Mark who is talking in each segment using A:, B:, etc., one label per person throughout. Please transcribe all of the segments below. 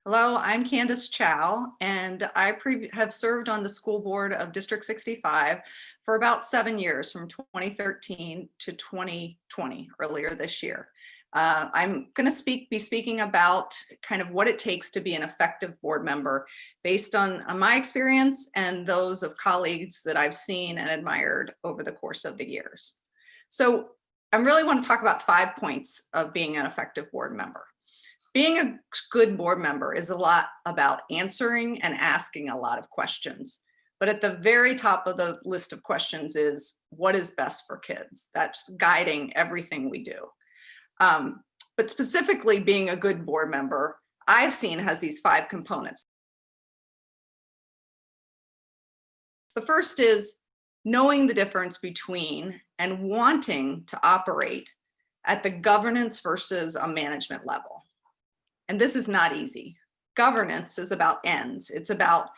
A: Hello, I'm Candace Chow, and I have served on the school board of District 65 for about 7 years, from 2013 to 2020, earlier this year. I'm going to be speaking about kind of what it takes to be an effective board member based on my experience and those of colleagues that I've seen and admired over the course of the years. So I really want to talk about 5 points of being an effective board member. Being a good board member is a lot about answering and asking a lot of questions. But at the very top of the list of questions is what is best for kids? That's guiding everything we do. But specifically, being a good board member, I've seen has these 5 components. The first is knowing the difference between and wanting to operate at the governance versus a management level. And this is not easy. Governance is about ends. It's about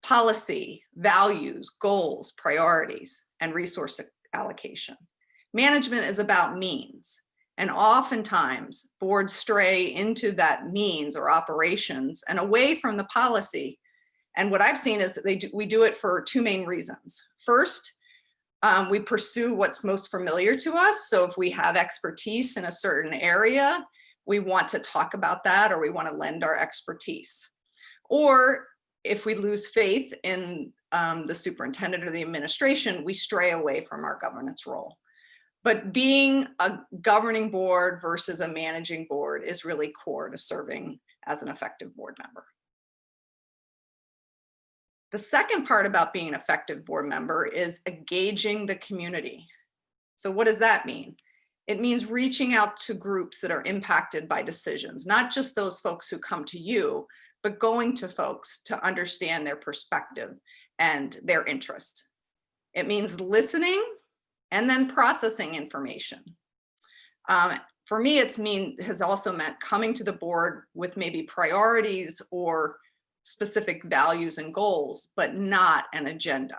A: policy, values, goals, priorities, and resource allocation. Management is about means. And oftentimes boards stray into that means or operations and away from the policy. And what I've seen is we do it for 2 main reasons. First, we pursue what's most familiar to us. So if we have expertise in a certain area, we want to talk about that, or we want to lend our expertise. Or if we lose faith in the superintendent or the administration, we stray away from our governance role. But being a governing board versus a managing board is really core to serving as an effective board member. The second part about being an effective board member is engaging the community. So what does that mean? It means reaching out to groups that are impacted by decisions, not just those folks who come to you, but going to folks to understand their perspective and their interest. It means listening and then processing information. For me, has also meant coming to the board with maybe priorities or specific values and goals, but not an agenda.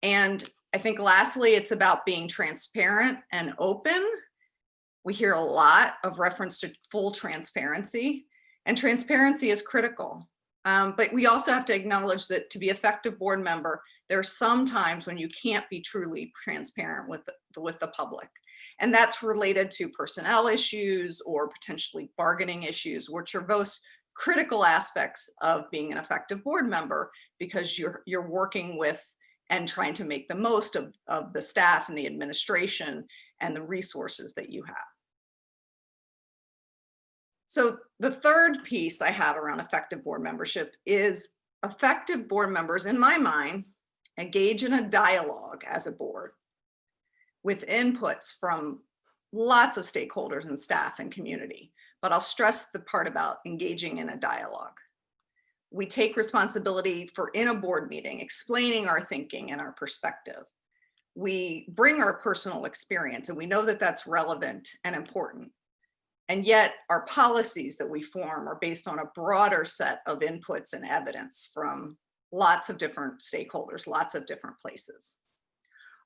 A: And I think lastly, it's about being transparent and open. We hear a lot of reference to full transparency, and transparency is critical. But we also have to acknowledge that to be an effective board member, there are some times when you can't be truly transparent with the public. And that's related to personnel issues or potentially bargaining issues, which are both critical aspects of being an effective board member, because you're working with and trying to make the most of the staff and the administration and the resources that you have. So the third piece I have around effective board membership is effective board members, in my mind, engage in a dialogue as a board with inputs from lots of stakeholders and staff and community. But I'll stress the part about engaging in a dialogue. We take responsibility for, in a board meeting, explaining our thinking and our perspective. We bring our personal experience, and we know that that's relevant and important. And yet our policies that we form are based on a broader set of inputs and evidence from lots of different stakeholders, lots of different places.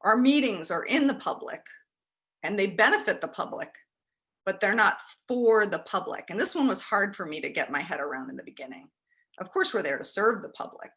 A: Our meetings are in the public and they benefit the public, but they're not for the public. And this one was hard for me to get my head around in the beginning. Of course, we're there to serve the public,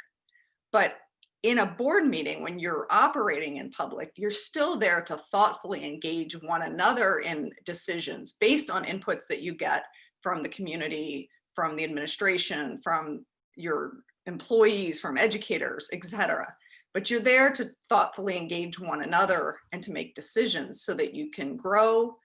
A: but in a board meeting, when you're operating in public, you're still there to thoughtfully engage one another in decisions based on inputs that you get from the community, from the administration, from your employees, from educators, etc. But you're there to thoughtfully engage one another and to make decisions so that you can grow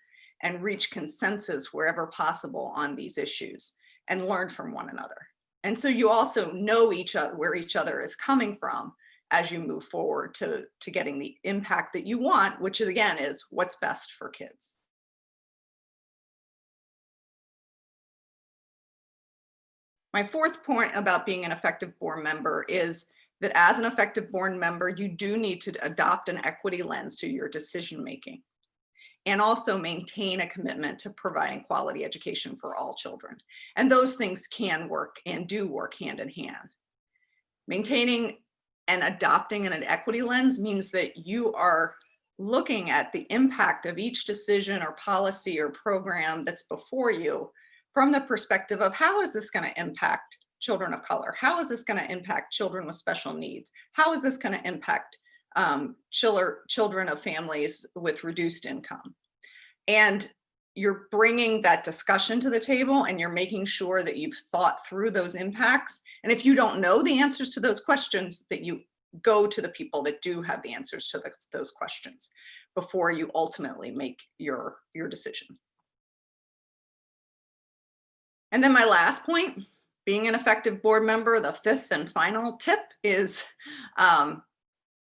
A: and reach consensus wherever possible on these issues and learn from one another. And so you also know where each other is coming from as you move forward to getting the impact that you want, which again is what's best for kids. My fourth point about being an effective board member is that as an effective board member, you do need to adopt an equity lens to your decision making, and also maintain a commitment to providing quality education for all children. And those things can work and do work hand in hand. Maintaining and adopting an equity lens means that you are looking at the impact of each decision or policy or program that's before you from the perspective of how is this going to impact children of color? How is this going to impact children with special needs? How is this going to impact children of families with reduced income? And you're bringing that discussion to the table, and you're making sure that you've thought through those impacts. And if you don't know the answers to those questions, that you go to the people that do have the answers to those questions before you ultimately make your decision. And then my last point, being an effective board member, the fifth and final tip is,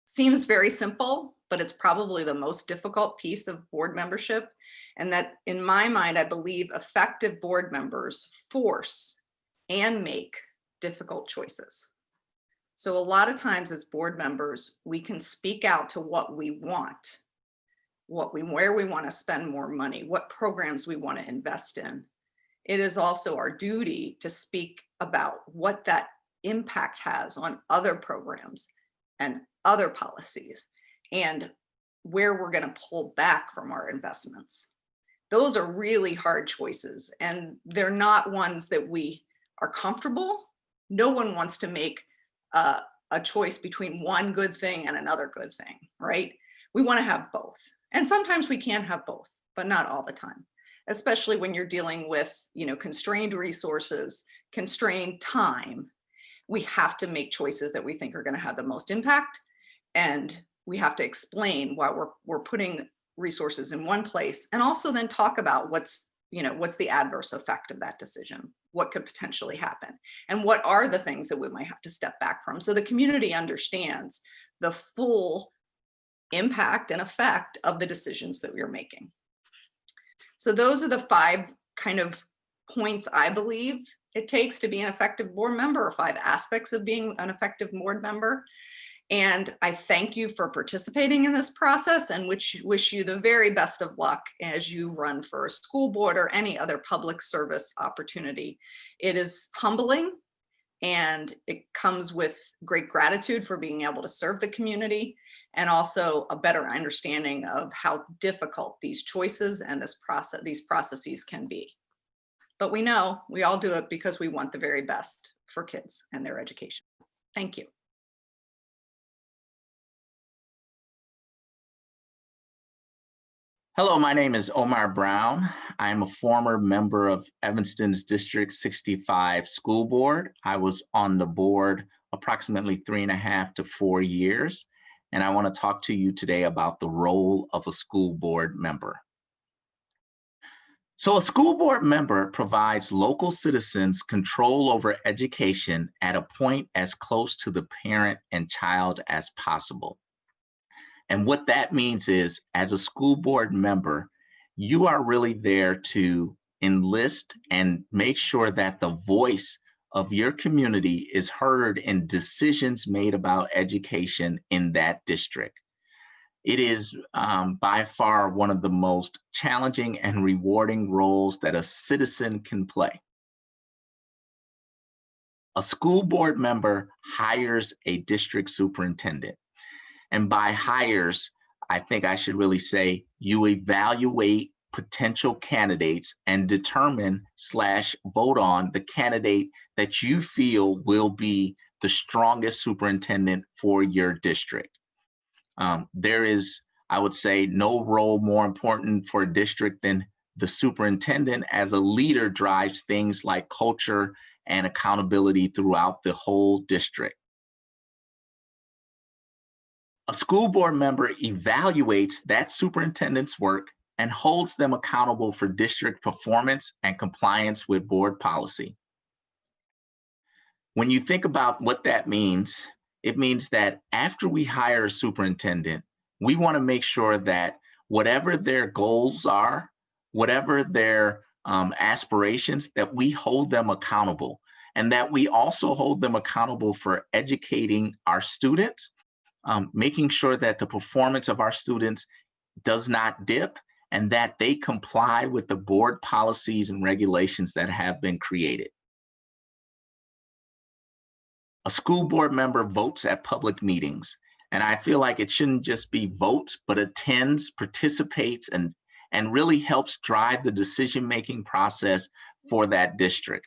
A: seems very simple, but it's probably the most difficult piece of board membership. And that, in my mind, I believe effective board members force and make difficult choices. So a lot of times as board members, we can speak out to what we want, where we want to spend more money, what programs we want to invest in. It is also our duty to speak about what that impact has on other programs and other policies, and where we're going to pull back from our investments. Those are really hard choices, and they're not ones that we are comfortable. No one wants to make a choice between one good thing and another good thing, right? We want to have both. And sometimes we can have both, but not all the time, especially when you're dealing with, constrained resources, constrained time. We have to make choices that we think are going to have the most impact. And we have to explain why we're putting resources in one place, and also then talk about what's the adverse effect of that decision, what could potentially happen, and what are the things that we might have to step back from, so the community understands the full impact and effect of the decisions that we're making. So those are the 5 kind of points I believe it takes to be an effective board member, or 5 aspects of being an effective board member. And I thank you for participating in this process, and wish you the very best of luck as you run for a school board or any other public service opportunity. It is humbling, and it comes with great gratitude for being able to serve the community, and also a better understanding of how difficult these choices and these processes can be. But we know we all do it because we want the very best for kids and their education. Thank you.
B: Hello, my name is Omar Brown. I'm a former member of Evanston's District 65 School Board. I was on the board approximately 3.5 to 4 years, and I want to talk to you today about the role of a school board member. So a school board member provides local citizens control over education at a point as close to the parent and child as possible. And what that means is, as a school board member, you are really there to enlist and make sure that the voice of your community is heard in decisions made about education in that district. It is by far one of the most challenging and rewarding roles that a citizen can play. A school board member hires a district superintendent. And by hires, I think I should really say you evaluate potential candidates and determine/vote on the candidate that you feel will be the strongest superintendent for your district. There is, I would say, no role more important for a district than the superintendent, as a leader drives things like culture and accountability throughout the whole district. A school board member evaluates that superintendent's work and holds them accountable for district performance and compliance with board policy. When you think about what that means, it means that after we hire a superintendent, we want to make sure that whatever their goals are, whatever their aspirations, that we hold them accountable, and that we also hold them accountable for educating our students, making sure that the performance of our students does not dip, and that they comply with the board policies and regulations that have been created. A school board member votes at public meetings, and I feel like it shouldn't just be votes, but attends, participates, and really helps drive the decision-making process for that district.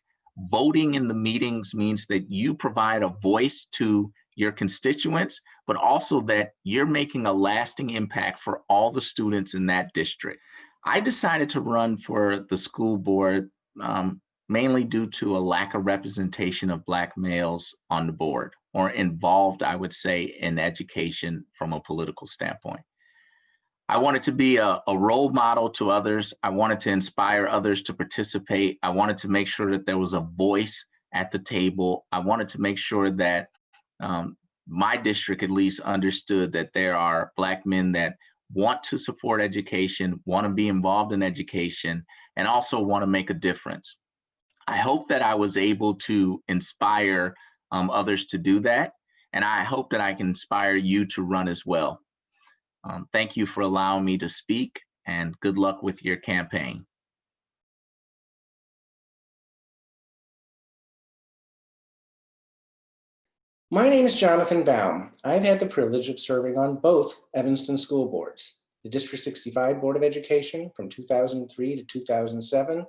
B: Voting in the meetings means that you provide a voice to your constituents, but also that you're making a lasting impact for all the students in that district. I decided to run for the school board mainly due to a lack of representation of Black males on the board or involved, I would say, in education from a political standpoint. I wanted to be a role model to others. I wanted to inspire others to participate. I wanted to make sure that there was a voice at the table. I wanted to make sure that my district at least understood that there are Black men that want to support education, want to be involved in education, and also want to make a difference. I hope that I was able to inspire others to do that. And I hope that I can inspire you to run as well. Thank you for allowing me to speak, and good luck with your campaign.
C: My name is Jonathan Baum. I've had the privilege of serving on both Evanston school boards, the District 65 Board of Education from 2003 to 2007,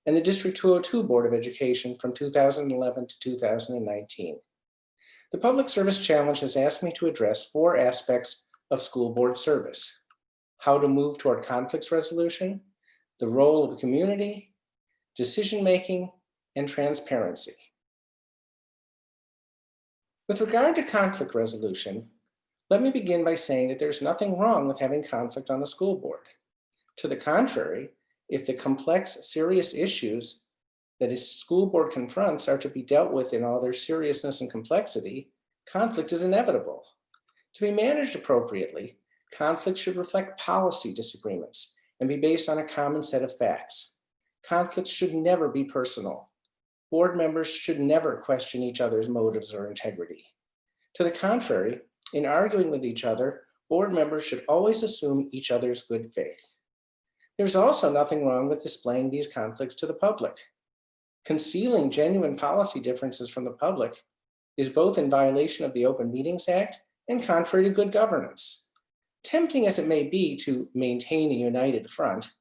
C: and the District 202 Board of Education from 2011 to 2019. The Public Service Challenge has asked me to address 4 aspects of school board service: how to move toward conflicts resolution, the role of the community, decision-making, and transparency. With regard to conflict resolution, let me begin by saying that there's nothing wrong with having conflict on the school board. To the contrary, if the complex, serious issues that a school board confronts are to be dealt with in all their seriousness and complexity, conflict is inevitable. To be managed appropriately, conflict should reflect policy disagreements and be based on a common set of facts. Conflicts should never be personal. Board members should never question each other's motives or integrity. To the contrary, in arguing with each other, board members should always assume each other's good faith. There's also nothing wrong with displaying these conflicts to the public. Concealing genuine policy differences from the public is both in violation of the Open Meetings Act and contrary to good governance. Tempting as it may be to maintain a united front,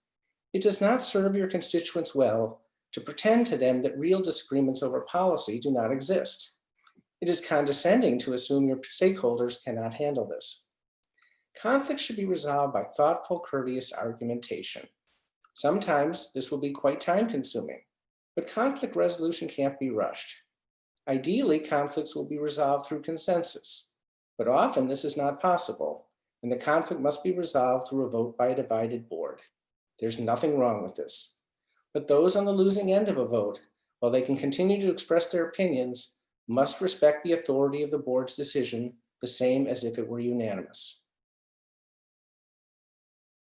C: it does not serve your constituents well to pretend to them that real disagreements over policy do not exist. It is condescending to assume your stakeholders cannot handle this. Conflict should be resolved by thoughtful, courteous argumentation. Sometimes this will be quite time-consuming, but conflict resolution can't be rushed. Ideally, conflicts will be resolved through consensus, but often this is not possible, and the conflict must be resolved through a vote by a divided board. There's nothing wrong with this. But those on the losing end of a vote, while they can continue to express their opinions, must respect the authority of the board's decision the same as if it were unanimous.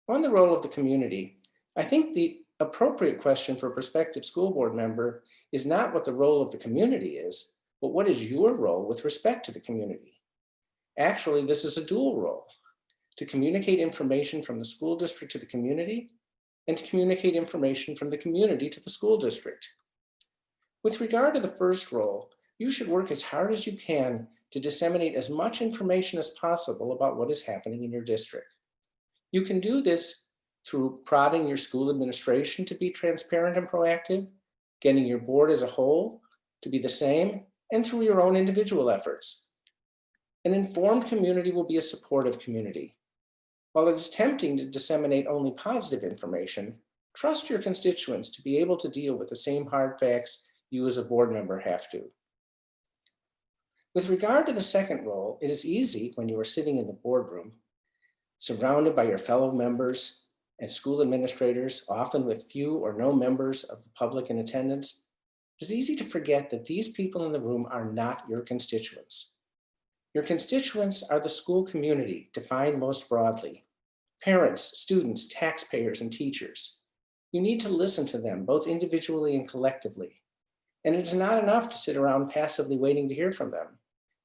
C: On the role of the community, I think the appropriate question for a prospective school board member is not what the role of the community is, but what is your role with respect to the community? Actually, this is a dual role: to communicate information from the school district to the community, and to communicate information from the community to the school district. With regard to the first role, you should work as hard as you can to disseminate as much information as possible about what is happening in your district. You can do this through prodding your school administration to be transparent and proactive, getting your board as a whole to be the same, and through your own individual efforts. An informed community will be a supportive community. While it is tempting to disseminate only positive information, trust your constituents to be able to deal with the same hard facts you as a board member have to. With regard to the second role, it is easy when you are sitting in the boardroom, surrounded by your fellow members and school administrators, often with few or no members of the public in attendance. It is easy to forget that these people in the room are not your constituents. Your constituents are the school community, defined most broadly: parents, students, taxpayers, and teachers. You need to listen to them, both individually and collectively. And it is not enough to sit around passively waiting to hear from them.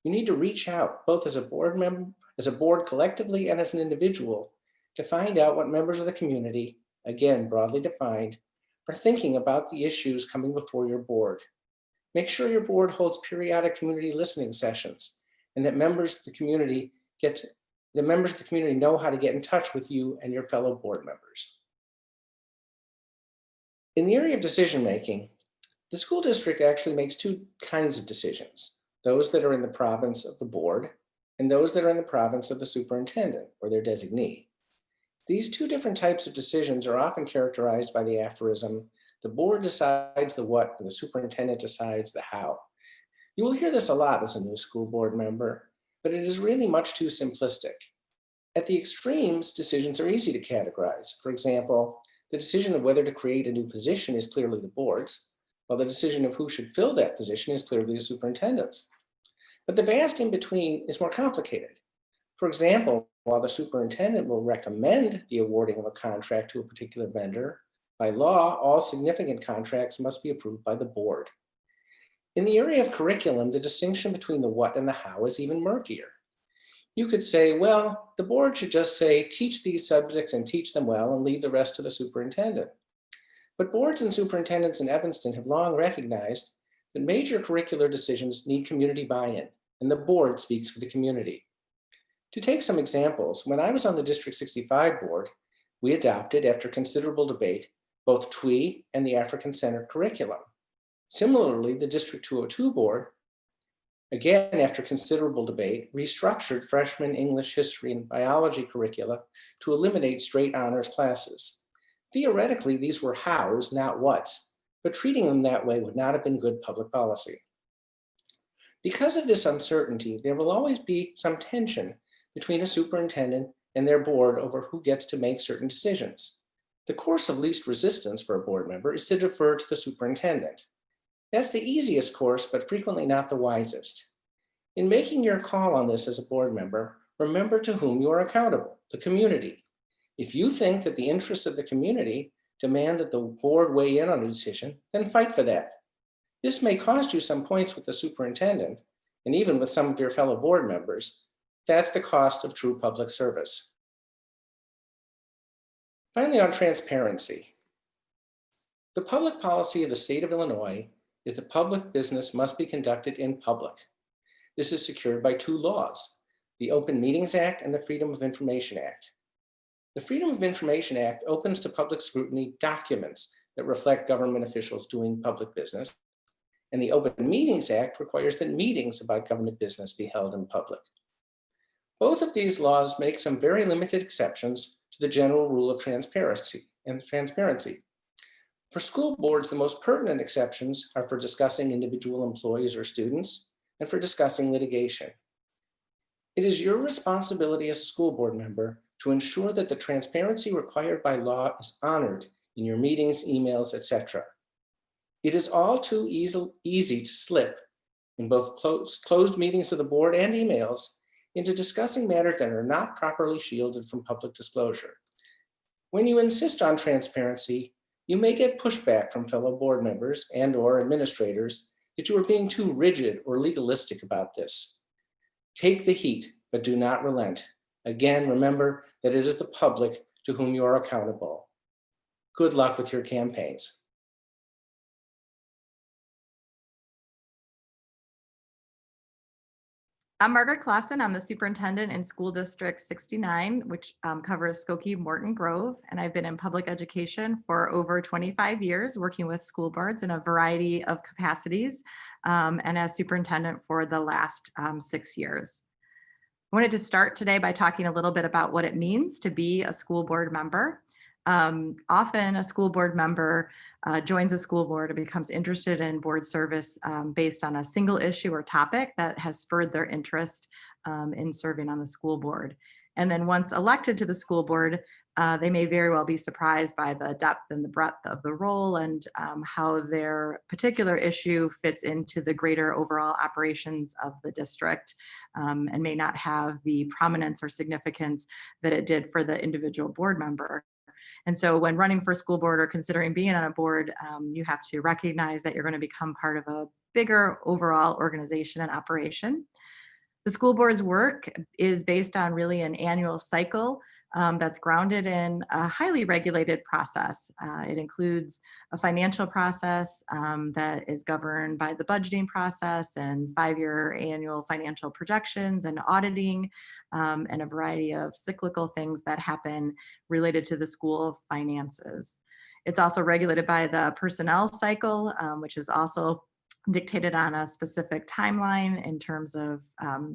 C: You need to reach out, both as a board member, as a board collectively, and as an individual, to find out what members of the community, again broadly defined, are thinking about the issues coming before your board. Make sure your board holds periodic community listening sessions, and that members of the community know how to get in touch with you and your fellow board members. In the area of decision-making, The school district actually makes two kinds of decisions, those that are in the province of the board and those that are in the province of the superintendent or their designee. These two different types of decisions are often characterized by the aphorism, the board decides the what and the superintendent decides the how. You will hear this a lot as a new school board member, but it is really much too simplistic. At the extremes, decisions are easy to categorize. For example, the decision of whether to create a new position is clearly the board's, while the decision of who should fill that position is clearly the superintendent's. But the vast in between is more complicated. For example, while the superintendent will recommend the awarding of a contract to a particular vendor, by law, all significant contracts must be approved by the board. In the area of curriculum, the distinction between the what and the how is even murkier. You could say, well, the board should just say, teach these subjects and teach them well and leave the rest to the superintendent. But boards and superintendents in Evanston have long recognized that major curricular decisions need community buy-in, and the board speaks for the community. To take some examples, when I was on the District 65 board, we adopted, after considerable debate, both TWE and the African-centered curriculum. Similarly, the District 202 board, again, after considerable debate, restructured freshman English, history, and biology curricula to eliminate straight honors classes. Theoretically, these were hows, not whats, but treating them that way would not have been good public policy. Because of this uncertainty, there will always be some tension between a superintendent and their board over who gets to make certain decisions. The course of least resistance for a board member is to defer to the superintendent. That's the easiest course, but frequently not the wisest. In making your call on this as a board member, remember to whom you are accountable, the community. If you think that the interests of the community demand that the board weigh in on a decision, then fight for that. This may cost you some points with the superintendent, and even with some of your fellow board members. That's the cost of true public service. Finally, on transparency. The public policy of the state of Illinois is that public business must be conducted in public. This is secured by two laws, the Open Meetings Act and the Freedom of Information Act. The Freedom of Information Act opens to public scrutiny documents that reflect government officials doing public business, and the Open Meetings Act requires that meetings about government business be held in public. Both of these laws make some very limited exceptions to the general rule of transparency. For school boards, the most pertinent exceptions are for discussing individual employees or students and for discussing litigation. It is your responsibility as a school board member to ensure that the transparency required by law is honored in your meetings, emails, etc. It is all too easy to slip in both closed meetings of the board and emails into discussing matters that are not properly shielded from public disclosure. When you insist on transparency, you may get pushback from fellow board members and/or administrators that you are being too rigid or legalistic about this. Take the heat, but do not relent. Again, remember that it is the public to whom you are accountable. Good luck with your campaigns.
D: I'm Margaret Clausen. I'm the superintendent in School District 69, which covers Skokie, Morton Grove. And I've been in public education for over 25 years, working with school boards in a variety of capacities, and as superintendent for the last 6 years. I wanted to start today by talking a little bit about what it means to be a school board member. Often a school board member joins a school board and becomes interested in board service based on a single issue or topic that has spurred their interest in serving on the school board. And then once elected to the school board, they may very well be surprised by the depth and the breadth of the role and how their particular issue fits into the greater overall operations of the district, and may not have the prominence or significance that it did for the individual board member. And so when running for school board or considering being on a board, you have to recognize that you're going to become part of a bigger overall organization and operation. The school board's work is based on really an annual cycle that's grounded in a highly regulated process. It includes a financial process that is governed by the budgeting process and 5-year annual financial projections and auditing, and a variety of cyclical things that happen related to the school finances. It's also regulated by the personnel cycle, which is also dictated on a specific timeline in terms of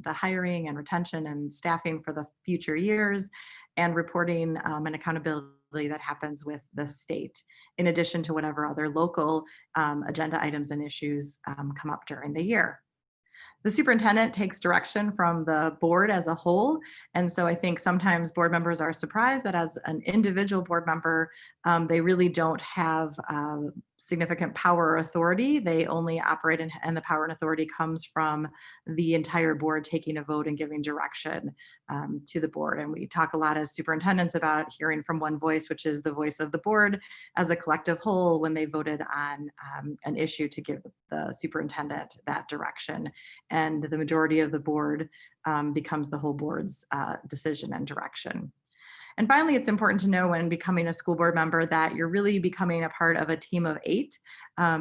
D: the hiring and retention and staffing for the future years, and reporting and accountability that happens with the state, in addition to whatever other local agenda items and issues come up during the year. The superintendent takes direction from the board as a whole. And so I think sometimes board members are surprised that as an individual board member, they really don't have significant power or authority. They only operate and the power and authority comes from the entire board taking a vote and giving direction to the board. And we talk a lot as superintendents about hearing from one voice, which is the voice of the board as a collective whole when they voted on an issue to give the superintendent that direction. And the majority of the board becomes the whole board's decision and direction. And finally, it's important to know when becoming a school board member that you're really becoming a part of a team of 8.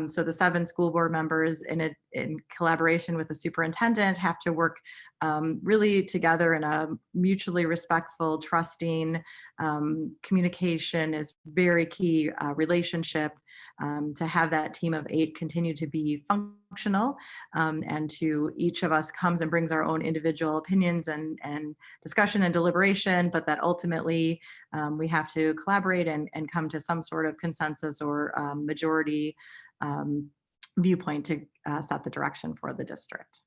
D: So the 7 school board members in collaboration with the superintendent have to work really together in a mutually respectful, trusting communication is very key relationship to have that team of 8 continue to be functional, and to each of us comes and brings our own individual opinions and discussion and deliberation, but that ultimately we have to collaborate and come to some sort of consensus or majority viewpoint to set the direction for the district.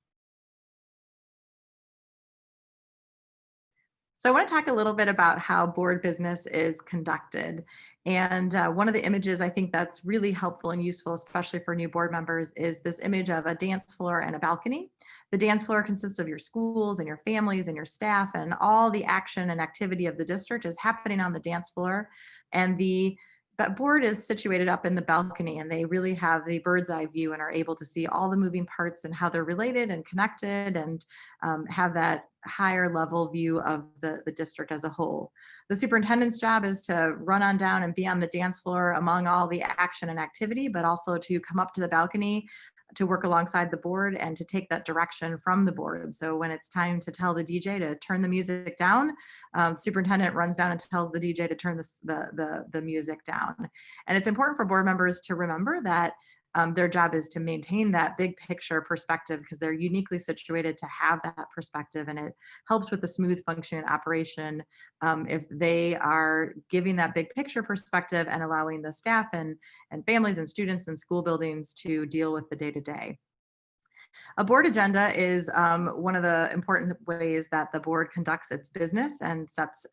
D: So I want to talk a little bit about how board business is conducted. And one of the images I think that's really helpful and useful, especially for new board members, is this image of a dance floor and a balcony. The dance floor consists of your schools and your families and your staff, and all the action and activity of the district is happening on the dance floor. And that board is situated up in the balcony, and they really have the bird's eye view and are able to see all the moving parts and how they're related and connected, and have that higher level view of the district as a whole. The superintendent's job is to run on down and be on the dance floor among all the action and activity, but also to come up to the balcony to work alongside the board and to take that direction from the board. So when it's time to tell the DJ to turn the music down, superintendent runs down and tells the DJ to turn the music down. And it's important for board members to remember that their job is to maintain that big picture perspective, because they're uniquely situated to have that perspective, and it helps with the smooth functioning operation if they are giving that big picture perspective and allowing the staff and families and students and school buildings to deal with the day-to-day. A board agenda is one of the important ways that the board conducts its business and sets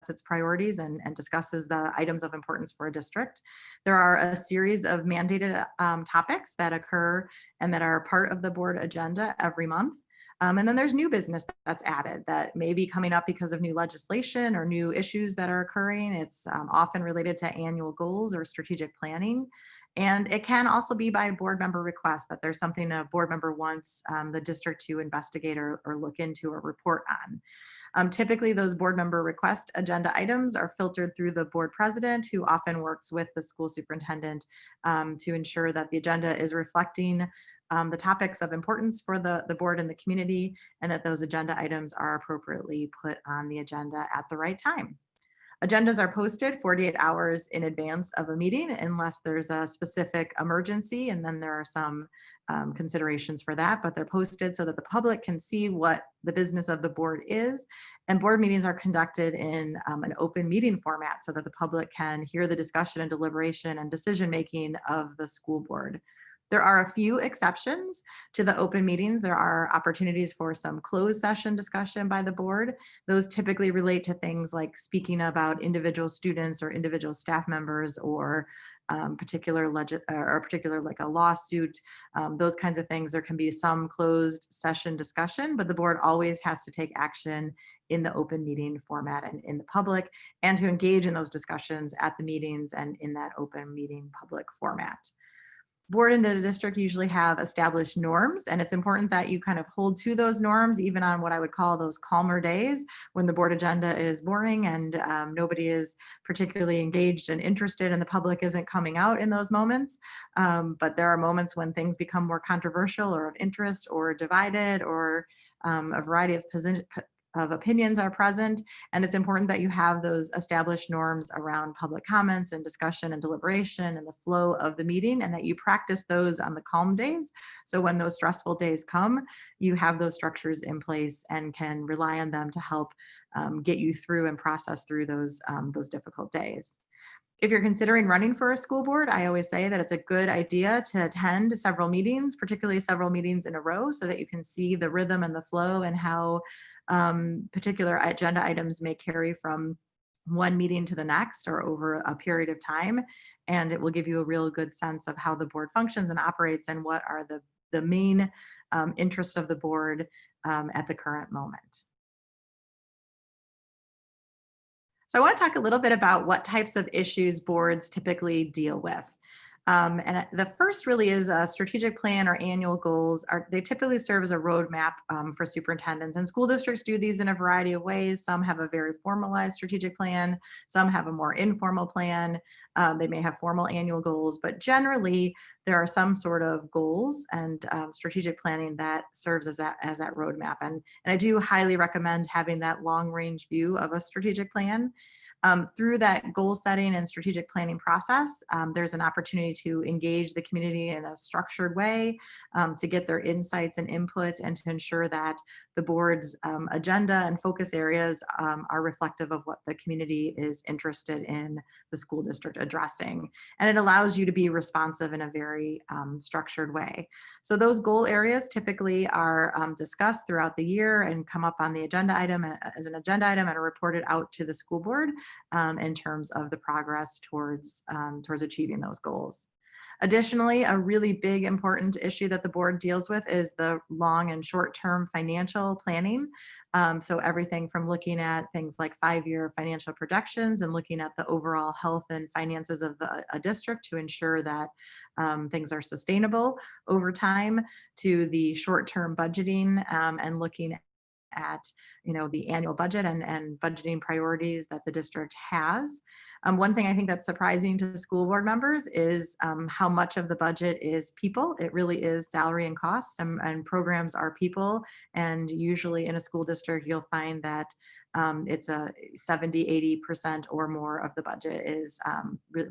D: its priorities and discusses the items of importance for a district. There are a series of mandated topics that occur and that are part of the board agenda every month. And then there's new business that's added that may be coming up because of new legislation or new issues that are occurring. It's often related to annual goals or strategic planning. And it can also be by board member request that there's something a board member wants the district to investigate or look into or report on. Typically, those board member request agenda items are filtered through the board president, who often works with the school superintendent to ensure that the agenda is reflecting the topics of importance for the board and the community, and that those agenda items are appropriately put on the agenda at the right time. Agendas are posted 48 hours in advance of a meeting unless there's a specific emergency, and then there are some considerations for that, but they're posted so that the public can see what the business of the board is. And board meetings are conducted in an open meeting format so that the public can hear the discussion and deliberation and decision-making of the school board. There are a few exceptions to the open meetings. There are opportunities for some closed session discussion by the board. Those typically relate to things like speaking about individual students or individual staff members, or particular like a lawsuit, those kinds of things. There can be some closed session discussion, but the board always has to take action in the open meeting format and in the public, and to engage in those discussions at the meetings and in that open meeting public format. Board and the district usually have established norms, and it's important that you kind of hold to those norms even on what I would call those calmer days when the board agenda is boring and nobody is particularly engaged and interested and the public isn't coming out in those moments. But there are moments when things become more controversial or of interest or divided, or a variety of of opinions are present. And it's important that you have those established norms around public comments and discussion and deliberation and the flow of the meeting, and that you practice those on the calm days. So when those stressful days come, you have those structures in place and can rely on them to help get you through and process through those difficult days. If you're considering running for a school board, I always say that it's a good idea to attend several meetings, particularly several meetings in a row, so that you can see the rhythm and the flow and how particular agenda items may carry from one meeting to the next or over a period of time. And it will give you a real good sense of how the board functions and operates and what are the main interests of the board at the current moment. So I want to talk a little bit about what types of issues boards typically deal with. The first really is a strategic plan or annual goals. They typically serve as a roadmap for superintendents, and school districts do these in a variety of ways. Some have a very formalized strategic plan. Some have a more informal plan. They may have formal annual goals, but generally there are some sort of goals and strategic planning that serves as that roadmap. And I do highly recommend having that long range view of a strategic plan. Through that goal setting and strategic planning process, there's an opportunity to engage the community in a structured way, to get their insights and input, and to ensure that the board's agenda and focus areas are reflective of what the community is interested in the school district addressing. And it allows you to be responsive in a very structured way. So those goal areas typically are discussed throughout the year and come up on the agenda item as an agenda item and are reported out to the school board in terms of the progress towards achieving those goals. Additionally, a really big important issue that the board deals with is the long and short-term financial planning. So everything from looking at things like 5-year financial projections and looking at the overall health and finances of a district to ensure that things are sustainable over time, to the short-term budgeting and looking at the annual budget and budgeting priorities that the district has. One thing I think that's surprising to school board members is how much of the budget is people. It really is salary and costs, and programs are people. And usually in a school district, you'll find that it's a 70–80% or more of the budget is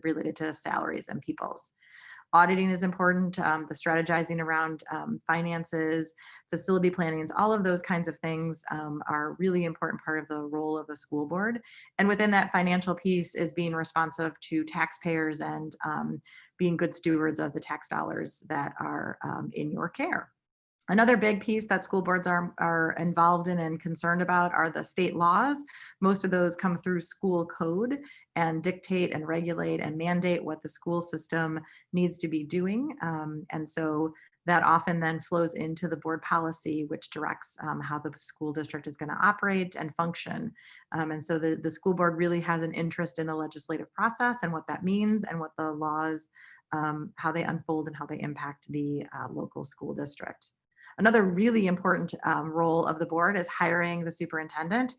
D: related to salaries and people's. Auditing is important, the strategizing around finances, facility plannings, all of those kinds of things are really important part of the role of a school board. And within that financial piece is being responsive to taxpayers and being good stewards of the tax dollars that are in your care. Another big piece that school boards are involved in and concerned about are the state laws. Most of those come through school code and dictate and regulate and mandate what the school system needs to be doing. And so that often then flows into the board policy, which directs how the school district is going to operate and function. And so the school board really has an interest in the legislative process and what that means and what the laws, how they unfold and how they impact the local school district. Another really important role of the board is hiring the superintendent.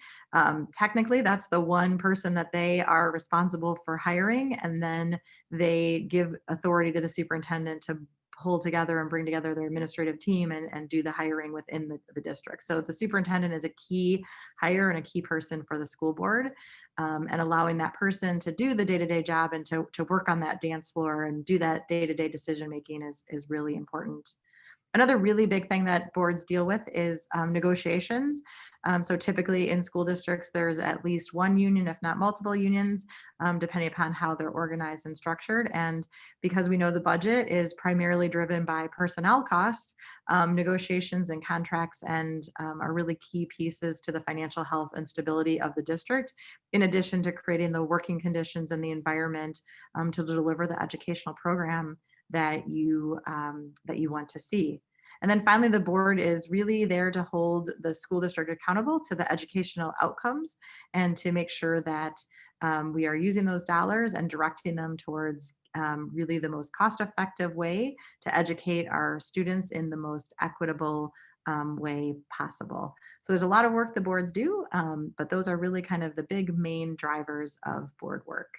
D: Technically, that's the one person that they are responsible for hiring, and then they give authority to the superintendent to pull together and bring together their administrative team and do the hiring within the district. So the superintendent is a key hire and a key person for the school board, and allowing that person to do the day-to-day job and to work on that dance floor and do that day-to-day decision making is really important. Another really big thing that boards deal with is negotiations. So typically in school districts, there's at least one union, if not multiple unions, depending upon how they're organized and structured. And because we know the budget is primarily driven by personnel costs, negotiations and contracts are really key pieces to the financial health and stability of the district, in addition to creating the working conditions and the environment to deliver the educational program that you want to see. And then finally, the board is really there to hold the school district accountable to the educational outcomes and to make sure that we are using those dollars and directing them towards really the most cost-effective way to educate our students in the most equitable way possible. So there's a lot of work the boards do, but those are really kind of the big main drivers of board work.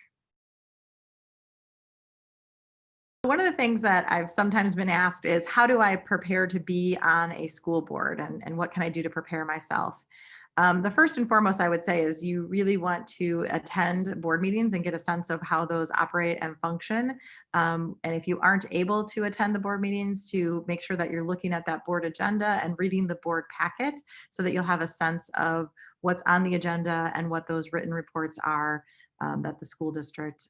D: One of the things that I've sometimes been asked is, how do I prepare to be on a school board, and what can I do to prepare myself? The first and foremost, I would say, is you really want to attend board meetings and get a sense of how those operate and function. And if you aren't able to attend the board meetings, to make sure that you're looking at that board agenda and reading the board packet so that you'll have a sense of what's on the agenda and what those written reports are that the school district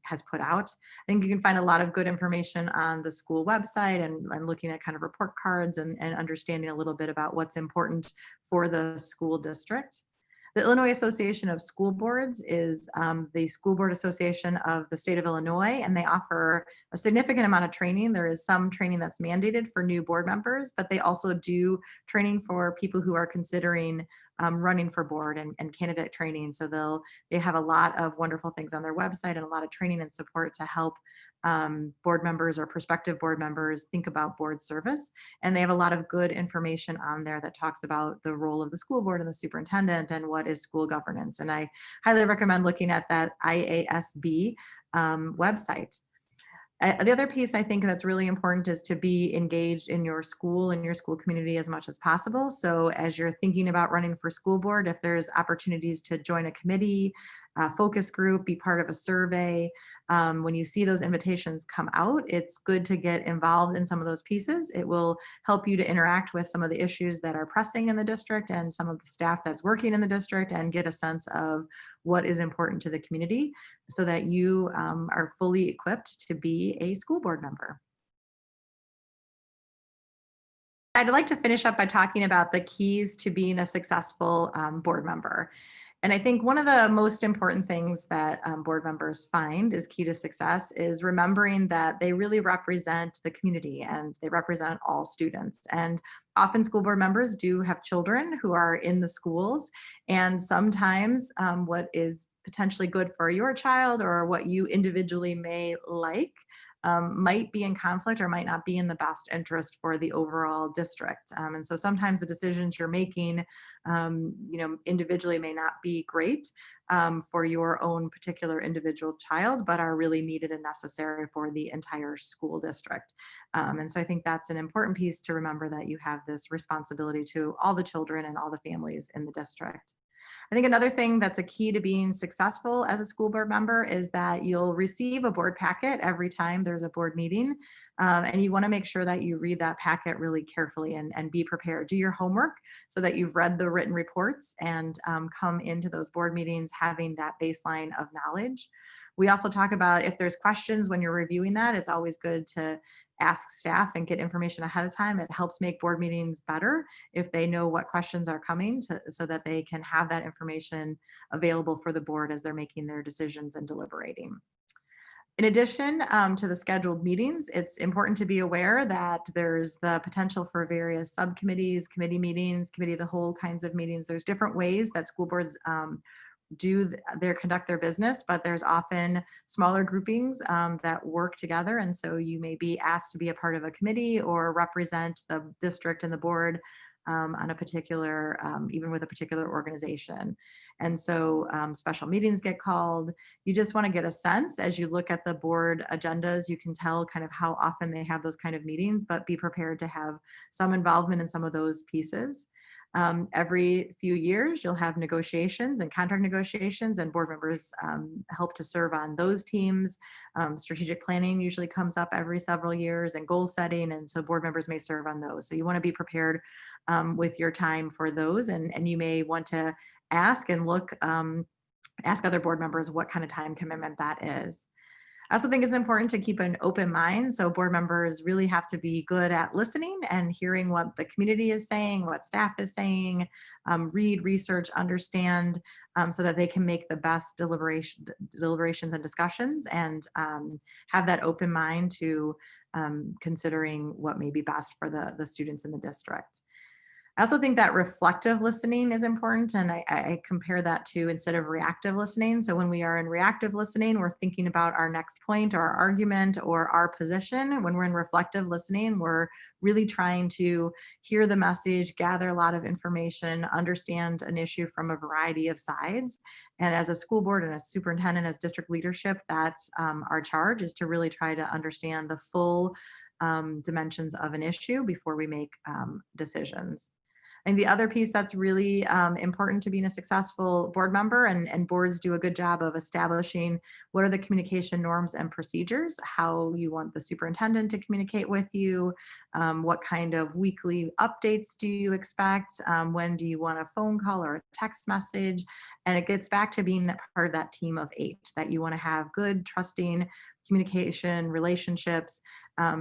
D: has put out. I think you can find a lot of good information on the school website and looking at kind of report cards and understanding a little bit about what's important for the school district. The Illinois Association of School Boards is the school board association of the state of Illinois, and they offer a significant amount of training. There is some training that's mandated for new board members, but they also do training for people who are considering running for board and candidate training. So they have a lot of wonderful things on their website and a lot of training and support to help board members or prospective board members think about board service. And they have a lot of good information on there that talks about the role of the school board and the superintendent and what is school governance. And I highly recommend looking at that IASB website. The other piece I think that's really important is to be engaged in your school and your school community as much as possible. So as you're thinking about running for school board, if there's opportunities to join a committee, focus group, be part of a survey, when you see those invitations come out, it's good to get involved in some of those pieces. It will help you to interact with some of the issues that are pressing in the district and some of the staff that's working in the district and get a sense of what is important to the community so that you are fully equipped to be a school board member. I'd like to finish up by talking about the keys to being a successful board member. And I think one of the most important things that board members find is key to success is remembering that they really represent the community and they represent all students. And often school board members do have children who are in the schools. And sometimes what is potentially good for your child or what you individually may like might be in conflict or might not be in the best interest for the overall district. And so sometimes the decisions you're making, individually may not be great for your own particular individual child, but are really needed and necessary for the entire school district. And so I think that's an important piece to remember, that you have this responsibility to all the children and all the families in the district. I think another thing that's a key to being successful as a school board member is that you'll receive a board packet every time there's a board meeting. And you want to make sure that you read that packet really carefully and be prepared. Do your homework so that you've read the written reports and come into those board meetings having that baseline of knowledge. We also talk about if there's questions when you're reviewing that, it's always good to ask staff and get information ahead of time. It helps make board meetings better if they know what questions are coming so that they can have that information available for the board as they're making their decisions and deliberating. In addition to the scheduled meetings, it's important to be aware that there's the potential for various subcommittees, committee meetings, committee of the whole kinds of meetings. There's different ways that school boards conduct their business, but there's often smaller groupings that work together. And so you may be asked to be a part of a committee or represent the district and the board on a particular, even with a particular organization. And so special meetings get called. You just want to get a sense as you look at the board agendas, you can tell kind of how often they have those kind of meetings, but be prepared to have some involvement in some of those pieces. Every few years, you'll have negotiations and contract negotiations, and board members help to serve on those teams. Strategic planning usually comes up every several years, and goal setting, and so board members may serve on those. So you want to be prepared with your time for those, and you may want to ask and look, ask other board members what kind of time commitment that is. I also think it's important to keep an open mind. So board members really have to be good at listening and hearing what the community is saying, what staff is saying, read, research, understand, so that they can make the best deliberations and discussions, and have that open mind to considering what may be best for the students in the district. I also think that reflective listening is important, and I compare that to instead of reactive listening. So when we are in reactive listening, we're thinking about our next point or our argument or our position. When we're in reflective listening, we're really trying to hear the message, gather a lot of information, understand an issue from a variety of sides. And as a school board and a superintendent, as district leadership, that's our charge, is to really try to understand the full dimensions of an issue before we make decisions. And the other piece that's really important to being a successful board member, and boards do a good job of establishing what are the communication norms and procedures, how you want the superintendent to communicate with you, what kind of weekly updates do you expect, when do you want a phone call or a text message, and it gets back to being that part of that team of 8, that you want to have good, trusting communication relationships,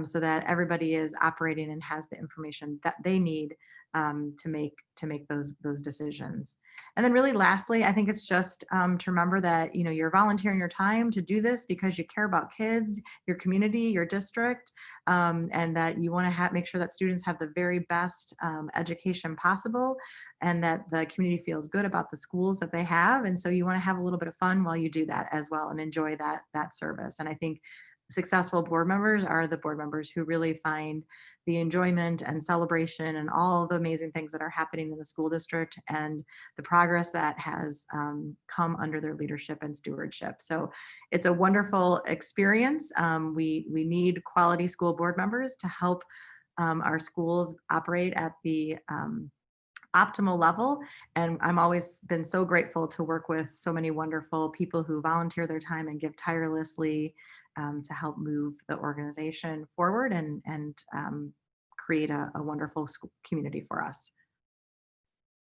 D: so that everybody is operating and has the information that they need to make those decisions. And then really lastly, I think it's just to remember that, you know, you're volunteering your time to do this because you care about kids, your community, your district, and that you want to make sure that students have the very best education possible, and that the community feels good about the schools that they have. And so you want to have a little bit of fun while you do that as well, and enjoy that service. And I think successful board members are the board members who really find the enjoyment and celebration and all the amazing things that are happening in the school district, and the progress that has come under their leadership and stewardship. So it's a wonderful experience. We need quality school board members to help our schools operate at the optimal level. And I'm always been so grateful to work with so many wonderful people who volunteer their time and give tirelessly to help move the organization forward, and create a wonderful school community for us.